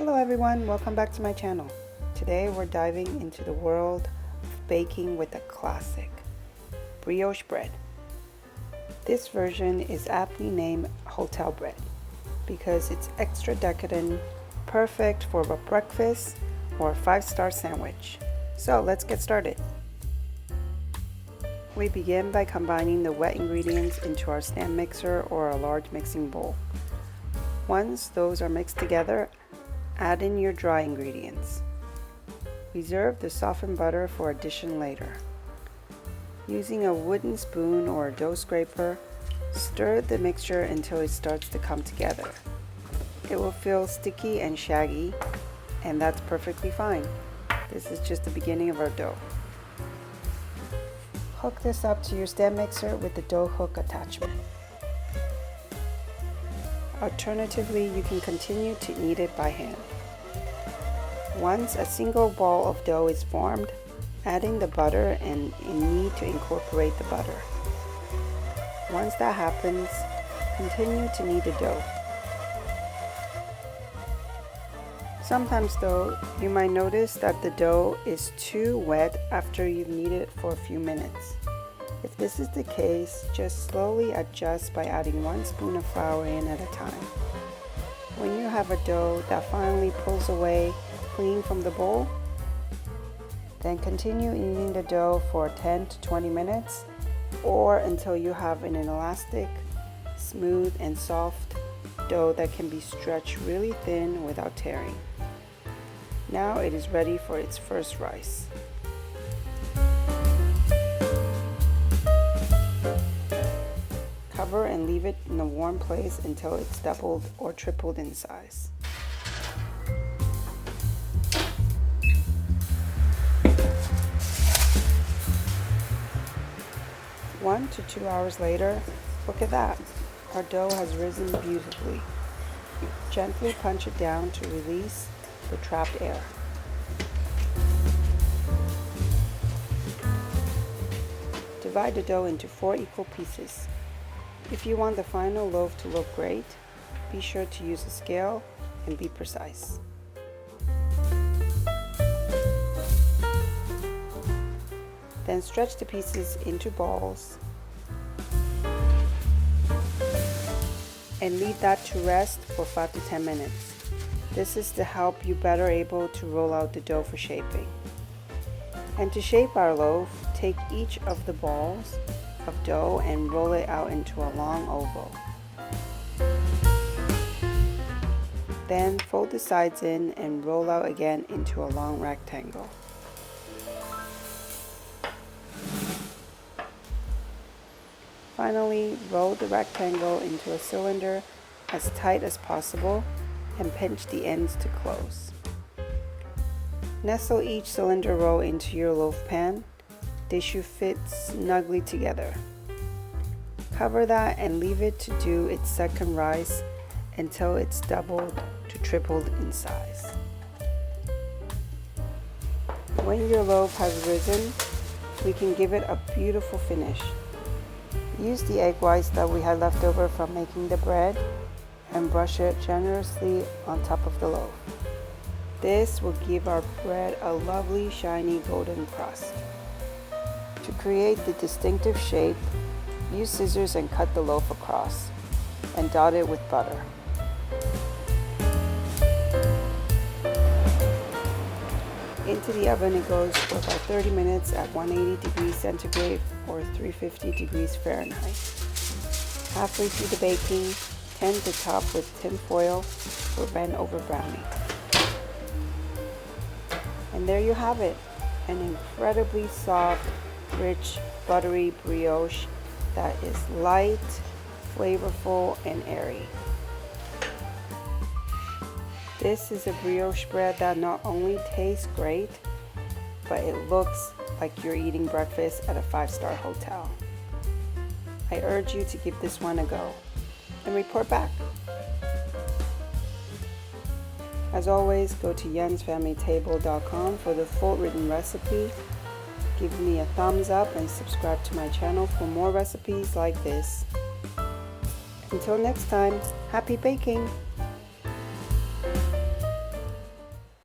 Hello everyone, welcome back to my channel. Today we're diving into the world of baking with a classic, brioche bread. This version is aptly named hotel bread because it's extra decadent, perfect for a breakfast or a 5-star sandwich. So let's get started. We begin by combining the wet ingredients into our stand mixer or a large mixing bowl. Once those are mixed together, add in your dry ingredients. Reserve the softened butter for addition later. Using a wooden spoon or a dough scraper, stir the mixture until it starts to come together. It will feel sticky and shaggy, and that's perfectly fine. This is just the beginning of our dough. Hook this up to your stand mixer with the dough hook attachment. Alternatively, you can continue to knead it by hand. Once a single ball of dough is formed, add in the butter and knead to incorporate the butter. Once that happens, continue to knead the dough. Sometimes though, you might notice that the dough is too wet after you've kneaded it for a few minutes. If this is the case, just slowly adjust by adding 1 spoon of flour in at a time. When you have a dough that finally pulls away clean from the bowl, then continue kneading the dough for 10 to 20 minutes or until you have an elastic, smooth and soft dough that can be stretched really thin without tearing. Now it is ready for its first rise. Cover and leave it in a warm place until it's doubled or tripled in size. One to 2 hours later, look at that. Our dough has risen beautifully. Gently punch it down to release the trapped air. Divide the dough into 4 equal pieces. If you want the final loaf to look great, be sure to use a scale and be precise. Then stretch the pieces into balls and leave that to rest for 5 to 10 minutes. This is to help you better able to roll out the dough for shaping. And to shape our loaf, take each of the balls of dough and roll it out into a long oval. Then fold the sides in and roll out again into a long rectangle. Finally, roll the rectangle into a cylinder as tight as possible and pinch the ends to close. Nestle each cylinder roll into your loaf pan. They should fit snugly together. Cover that and leave it to do its second rise until it's doubled to tripled in size. When your loaf has risen, we can give it a beautiful finish. Use the egg whites that we had left over from making the bread and brush it generously on top of the loaf. This will give our bread a lovely shiny golden crust. To create the distinctive shape, use scissors and cut the loaf across and dot it with butter. Into the oven it goes for about 30 minutes at 180 degrees centigrade or 350 degrees Fahrenheit. Halfway through the baking, tend the top with tin foil to prevent over browning. And there you have it, an incredibly soft, rich, buttery brioche that is light, flavorful, and airy. This is a brioche bread that not only tastes great, but it looks like you're eating breakfast at a 5-star hotel. I urge you to give this one a go and report back. As always, go to jensfamilytable.com for the full written recipe. Give me a thumbs up and subscribe to my channel for more recipes like this. Until next time, happy baking!